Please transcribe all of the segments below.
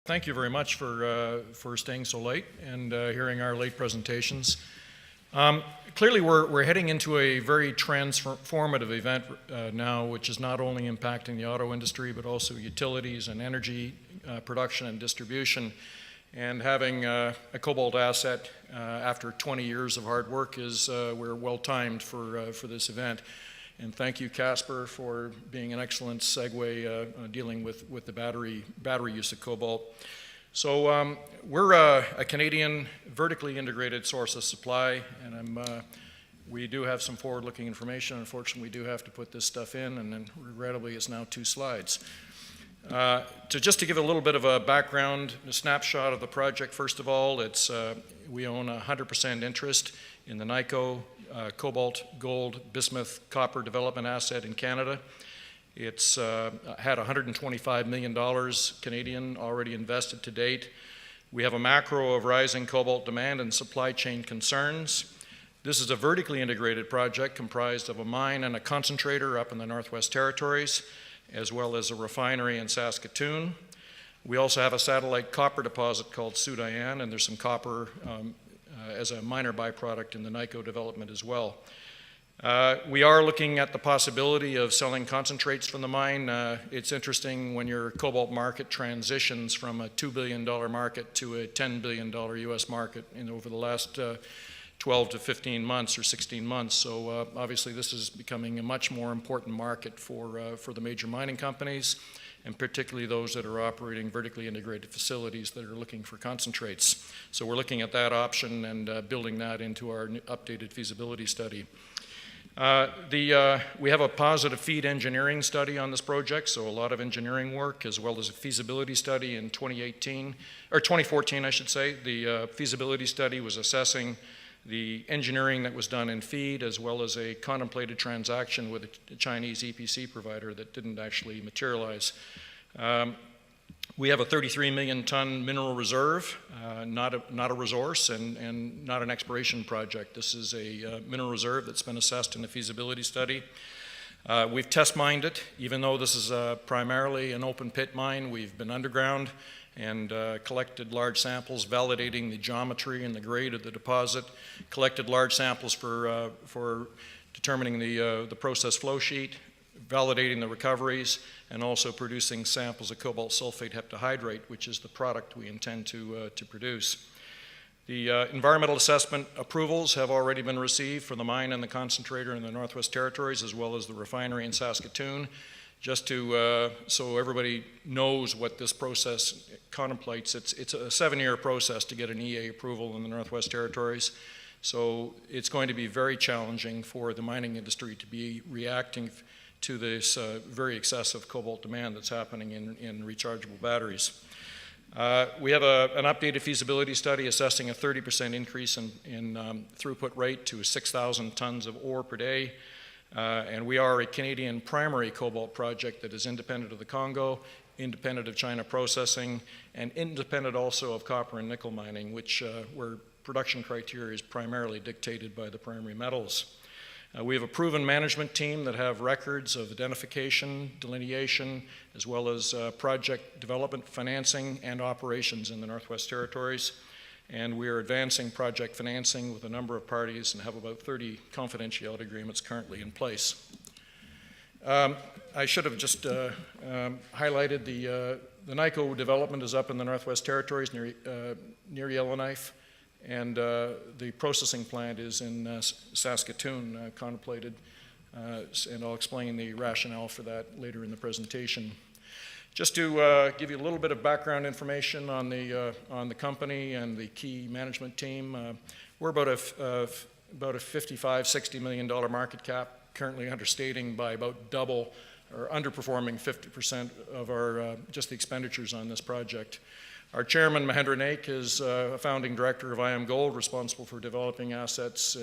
Thank you very much for staying so late and hearing our late presentations. Clearly, we're heading into a very transformative event now, which is not only impacting the auto industry, but also utilities and energy production and distribution. And having a cobalt asset after 20 years of hard work we're well timed for this event. And thank you, Casper, for being an excellent segue dealing with the battery use of cobalt. So we're a Canadian vertically integrated source of supply, and we do have some forward-looking information. Unfortunately, we do have to put this stuff in, and then regrettably, it's now 2 slides. Just to give a little bit of a background, a snapshot of the project, first of all, we own 100% interest in the NICO cobalt, gold, bismuth, copper development asset in Canada. It's had $125 million Canadian already invested to date. We have a macro of rising cobalt demand and supply chain concerns. This is a vertically integrated project comprised of a mine and a concentrator up in the Northwest Territories, as well as a refinery in Saskatoon. We also have a satellite copper deposit called Soudayan, and there's some copper as a minor byproduct in the NICO development as well. We are looking at the possibility of selling concentrates from the mine. It's interesting when your cobalt market transitions from a $2 billion market to a $10 billion US market over the last 12 to 15 months or 16 months. So obviously this is becoming a much more important market for the major mining companies, and particularly those that are operating vertically integrated facilities that are looking for concentrates. So we're looking at that option and building that into our updated feasibility study. We have a positive feed engineering study on this project, so a lot of engineering work as well as a feasibility study in 2014, I should say. The feasibility study was assessing the engineering that was done in feed, as well as a contemplated transaction with a Chinese EPC provider that didn't actually materialize. We have a 33 million ton mineral reserve, not a resource and not an exploration project. This is a mineral reserve that's been assessed in the feasibility study. We've test mined it. Even though this is primarily an open pit mine, we've been underground and collected large samples validating the geometry and the grade of the deposit, collected large samples for determining the process flow sheet, validating the recoveries, and also producing samples of cobalt sulfate heptahydrate, which is the product we intend to produce. The environmental assessment approvals have already been received for the mine and the concentrator in the Northwest Territories, as well as the refinery in Saskatoon. Just to, so everybody knows what this process contemplates, it's a 7-year process to get an EA approval in the Northwest Territories. So it's going to be very challenging for the mining industry to be reacting to this very excessive cobalt demand that's happening in rechargeable batteries. We have an updated feasibility study assessing a 30% increase in throughput rate to 6,000 tons of ore per day. And we are a Canadian primary cobalt project that is independent of the Congo, independent of China processing, and independent also of copper and nickel mining, where production criteria is primarily dictated by the primary metals. We have a proven management team that have records of identification, delineation, as well as project development, financing, and operations in the Northwest Territories. And we are advancing project financing with a number of parties and have about 30 confidentiality agreements currently in place. I should have just highlighted the NICO development is up in the Northwest Territories near Yellowknife, and the processing plant is in Saskatoon, contemplated, and I'll explain the rationale for that later in the presentation. Just to give you a little bit of background information on the company and the key management team, we're about a $55–60 million market cap, currently understating by about double or underperforming 50% of our just the expenditures on this project. Our chairman, Mahendra Naik, is a founding director of Goad, responsible for developing assets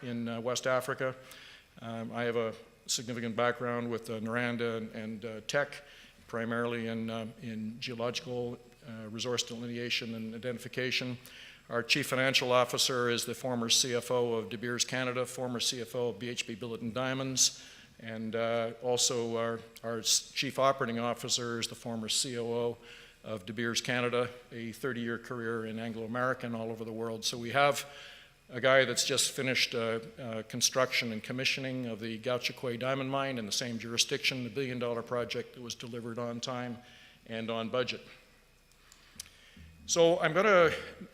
in West Africa. I have a significant background with Noranda and Teck, primarily in geological resource delineation and identification. Our chief financial officer is the former CFO of De Beers Canada, former CFO of BHP Billet and Diamonds, and also our chief operating officer is the former COO of De Beers Canada, a 30-year career in Anglo-American all over the world. So we have a guy that's just finished construction and commissioning of the Gahcho-Kué diamond mine in the same jurisdiction, the billion-dollar project that was delivered on time and on budget. So I'm going to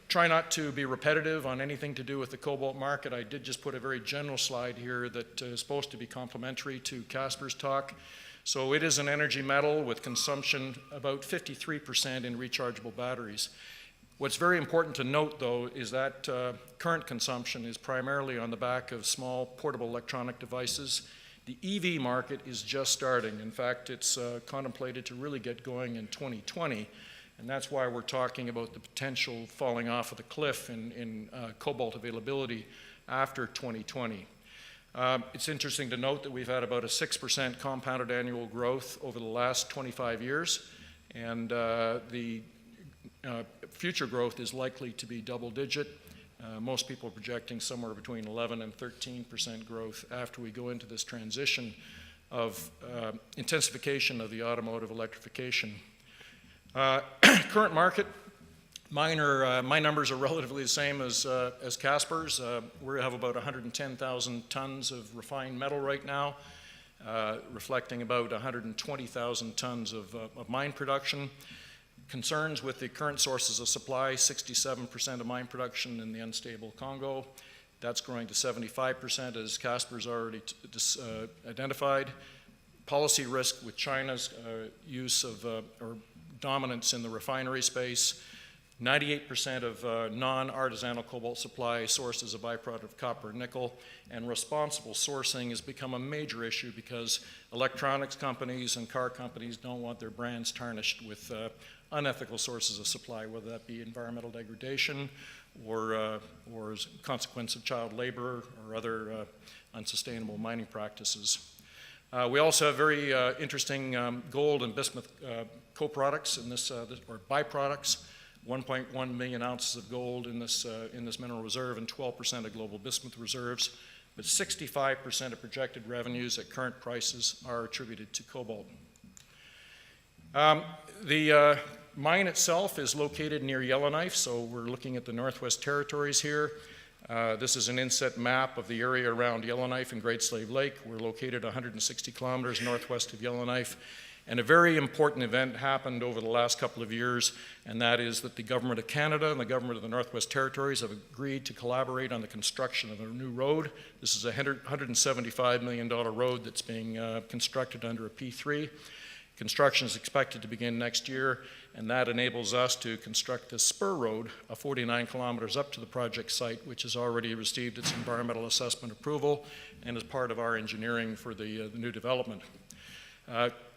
try not to be repetitive on anything to do with the cobalt market. I did just put a very general slide here that is supposed to be complementary to Casper's talk. So it is an energy metal with consumption about 53% in rechargeable batteries. What's very important to note, though, is that current consumption is primarily on the back of small portable electronic devices. The EV market is just starting. In fact, it's contemplated to really get going in 2020, and that's why we're talking about the potential falling off of the cliff in cobalt availability after 2020. It's interesting to note that we've had about a 6% compounded annual growth over the last 25 years, and the future growth is likely to be double-digit. Most people are projecting somewhere between 11 and 13% growth after we go into this transition of intensification of the automotive electrification. Current market, my numbers are relatively the same as Casper's. We have about 110,000 tons of refined metal right now, reflecting about 120,000 tons of mine production. Concerns with the current sources of supply, 67% of mine production in the unstable Congo. That's growing to 75%, as Casper's already identified. Policy risk with China's use of or dominance in the refinery space. 98% of non-artisanal cobalt supply sourced as a byproduct of copper and nickel, and responsible sourcing has become a major issue because electronics companies and car companies don't want their brands tarnished with unethical sources of supply, whether that be environmental degradation or as a consequence of child labor or other unsustainable mining practices. We also have very interesting gold and bismuth co-products in this, or byproducts. 1.1 million ounces of gold in this mineral reserve and 12% of global bismuth reserves, but 65% of projected revenues at current prices are attributed to cobalt. The mine itself is located near Yellowknife, so we're looking at the Northwest Territories here. This is an inset map of the area around Yellowknife and Great Slave Lake. We're located 160 kilometers northwest of Yellowknife. And a very important event happened over the last couple of years, and that is that the Government of Canada and the Government of the Northwest Territories have agreed to collaborate on the construction of a new road. This is a $175 million road that's being constructed under a P3. Construction is expected to begin next year, and that enables us to construct this spur road, 49 kilometers up to the project site, which has already received its environmental assessment approval and is part of our engineering for the new development.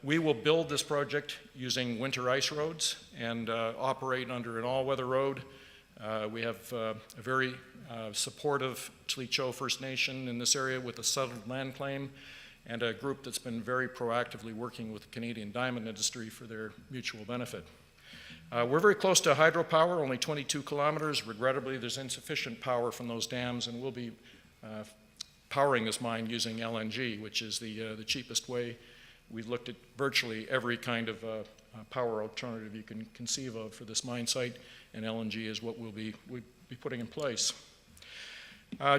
We will build this project using winter ice roads and operate under an all-weather road. We have a very supportive Tlicho First Nation in this area with a settled land claim, and a group that's been very proactively working with the Canadian diamond industry for their mutual benefit. We're very close to hydropower, only 22 kilometers. Regrettably, there's insufficient power from those dams, and we'll be powering this mine using LNG, which is the cheapest way. We've looked at virtually every kind of power alternative you can conceive of for this mine site, and LNG is what we'll be putting in place.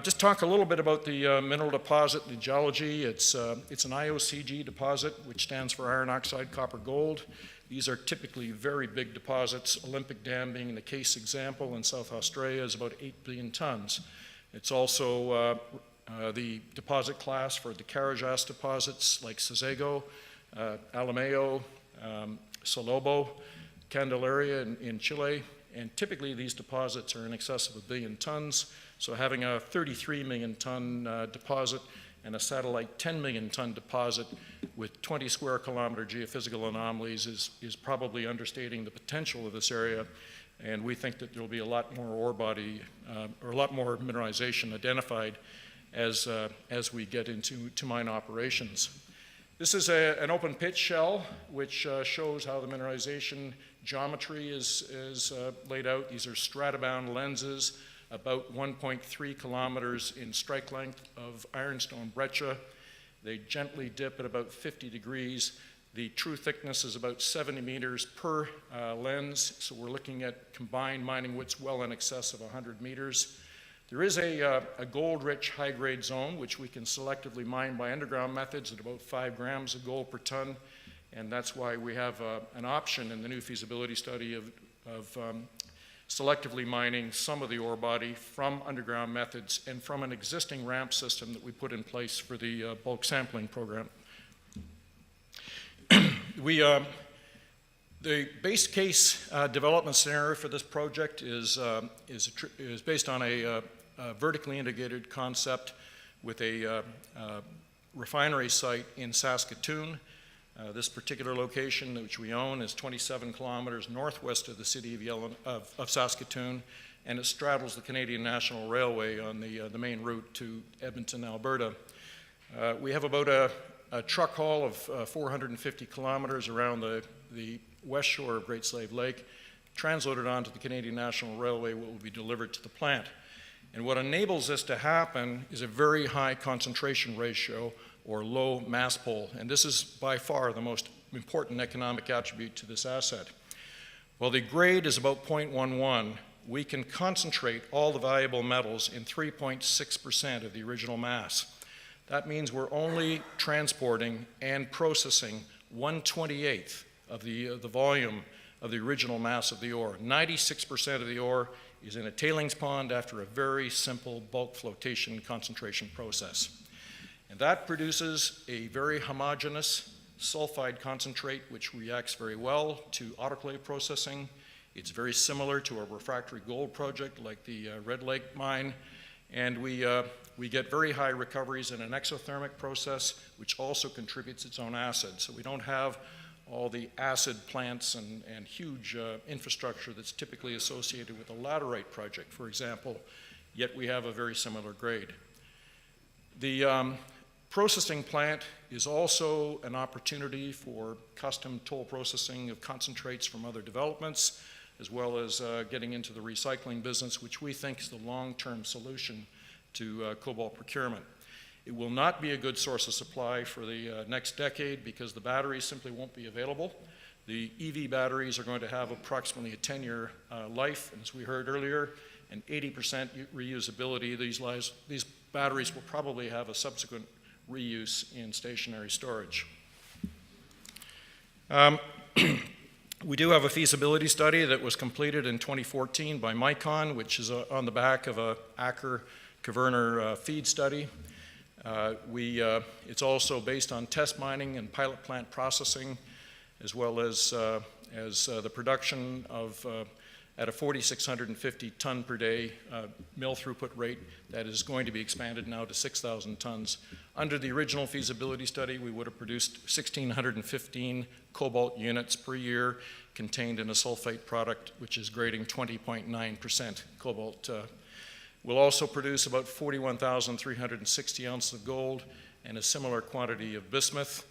Just talk a little bit about the mineral deposit, the geology. It's an IOCG deposit, which stands for iron oxide copper gold. These are typically very big deposits. Olympic Dam being the case example in South Australia is about 8 billion tons. It's also the deposit class for the Carajás deposits like Sossego, Alameo, Salobo, Candelaria in Chile, and typically these deposits are in excess of 1 billion tons. So having a 33 million ton deposit and a satellite 10 million ton deposit with 20 square kilometer geophysical anomalies is probably understating the potential of this area, and we think that there will be a lot more ore body or a lot more mineralization identified as we get into mine operations. This is an open pit shell which shows how the mineralization geometry is laid out. These are stratabound lenses, about 1.3 kilometers in strike length of ironstone breccia. They gently dip at about 50 degrees The true thickness is about 70 meters per lens, so we're looking at combined mining widths well in excess of 100 meters. There is a gold-rich high-grade zone, which we can selectively mine by underground methods at about 5 grams of gold per ton, and that's why we have an option in the new feasibility study of selectively mining some of the ore body from underground methods and from an existing ramp system that we put in place for the bulk sampling program. The base case development scenario for this project is based on a vertically integrated concept with a refinery site in Saskatoon. This particular location, which we own, is 27 kilometers northwest of the city of Saskatoon, and it straddles the Canadian National Railway on the main route to Edmonton, Alberta. We have about a truck haul of 450 kilometers around the west shore of Great Slave Lake, transloaded onto the Canadian National Railway, what will be delivered to the plant. And what enables this to happen is a very high concentration ratio or low mass pull, and this is by far the most important economic attribute to this asset. While the grade is about 0.11, we can concentrate all the valuable metals in 3.6% of the original mass. That means we're only transporting and processing 1/28th of the volume of the original mass of the ore. 96% of the ore is in a tailings pond after a very simple bulk flotation concentration process. And that produces a very homogeneous sulfide concentrate which reacts very well to autoclave processing. It's very similar to a refractory gold project like the Red Lake mine, and we get very high recoveries in an exothermic process which also contributes its own acid. So we don't have all the acid plants and huge infrastructure that's typically associated with a laterite project, for example, yet we have a very similar grade. The processing plant is also an opportunity for custom toll processing of concentrates from other developments, as well as getting into the recycling business, which we think is the long-term solution to cobalt procurement. It will not be a good source of supply for the next decade because the batteries simply won't be available. The EV batteries are going to have approximately a 10-year life, and as we heard earlier, and 80% reusability. These batteries will probably have a subsequent reuse in stationary storage. We do have a feasibility study that was completed in 2014 by Micon, which is on the back of a Acker-Kverner feed study. It's also based on test mining and pilot plant processing, as well as the production of at a 4,650 ton per day mill throughput rate that is going to be expanded now to 6,000 tons. Under the original feasibility study, we would have produced 1,615 cobalt units per year contained in a sulfate product, which is grading 20.9% cobalt. We'll also produce about 41,360 ounces of gold and a similar quantity of bismuth.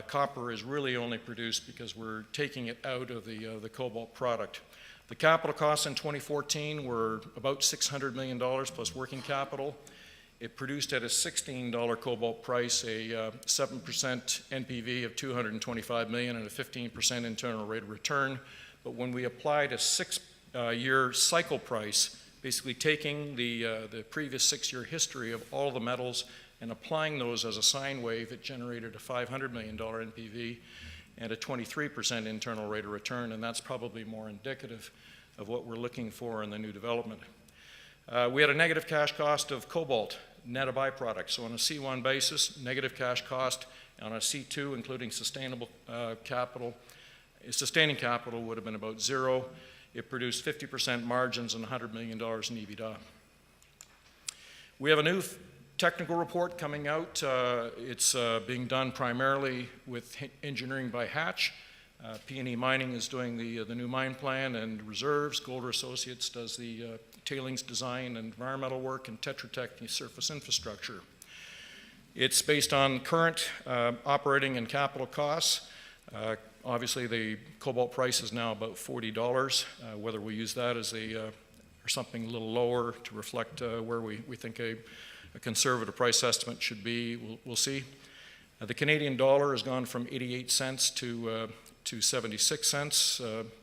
Copper is really only produced because we're taking it out of the cobalt product. The capital costs in 2014 were about $600 million plus working capital. It produced at a $16 cobalt price a 7% NPV of $225 million and a 15% internal rate of return. But when we applied a 6-year cycle price, basically taking the previous 6-year history of all the metals and applying those as a sine wave, it generated a $500 million NPV and a 23% internal rate of return, and that's probably more indicative of what we're looking for in the new development. We had a negative cash cost of cobalt, net of byproducts. So on a C1 basis, negative cash cost. On a C2, including sustaining capital would have been about zero. It produced 50% margins and $100 million in EBITDA. We have a new technical report coming out. It's being done primarily with engineering by Hatch. P&E Mining is doing the new mine plan and reserves. Golder Associates does the tailings design and environmental work, and Tetra Tech the surface infrastructure. It's based on current operating and capital costs. Obviously, the cobalt price is now about $40. Whether we use that as or something a little lower to reflect where we think a conservative price estimate should be, we'll see. The Canadian dollar has gone from 88 cents to 76 cents,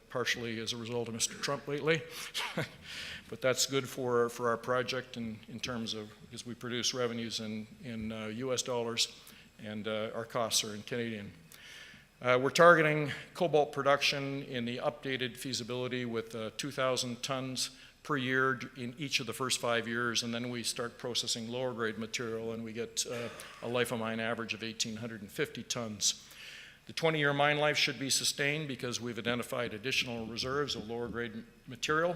partially as a result of Mr. Trump lately. But that's good for our project in terms of, because we produce revenues in US dollars and our costs are in Canadian. We're targeting cobalt production in the updated feasibility with 2,000 tons per year in each of the first 5 years, and then we start processing lower grade material and we get a life of mine average of 1,850 tons. The 20-year mine life should be sustained because we've identified additional reserves of lower grade material.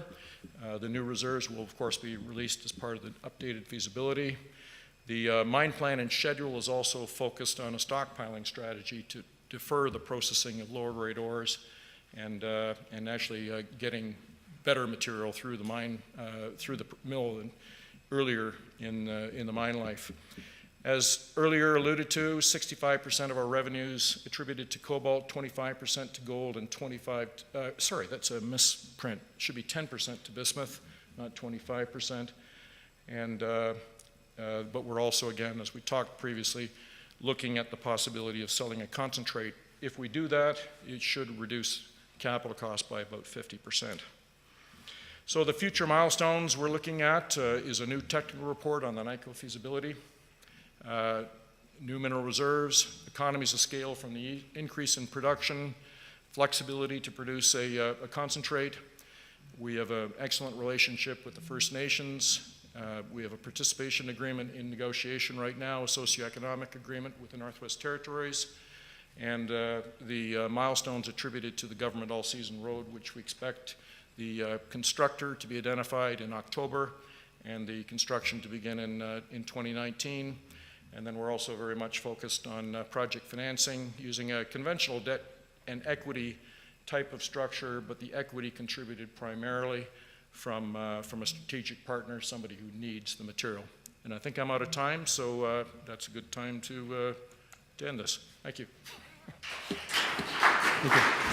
The new reserves will of course be released as part of the updated feasibility. The mine plan and schedule is also focused on a stockpiling strategy to defer the processing of lower grade ores and actually getting better material through the mine, through the mill and earlier in the mine life. As earlier alluded to, 65% of our revenues attributed to cobalt, 25% to gold, and sorry, that's a misprint. It should be 10% to bismuth, not 25%. And, but we're also, again, as we talked previously, looking at the possibility of selling a concentrate. If we do that, it should reduce capital costs by about 50%. So the future milestones we're looking at is a new technical report on the NICO feasibility, new mineral reserves, economies of scale from the increase in production, flexibility to produce a concentrate. We have an excellent relationship with the First Nations. We have a participation agreement in negotiation right now, a socioeconomic agreement with the Northwest Territories, and the milestones attributed to the government all-season road, which we expect the constructor to be identified in October and the construction to begin in 2019. And then we're also very much focused on project financing using a conventional debt and equity type of structure, but the equity contributed primarily from a strategic partner, somebody who needs the material. And I think I'm out of time, so that's a good time to end this. Thank you. Thank you.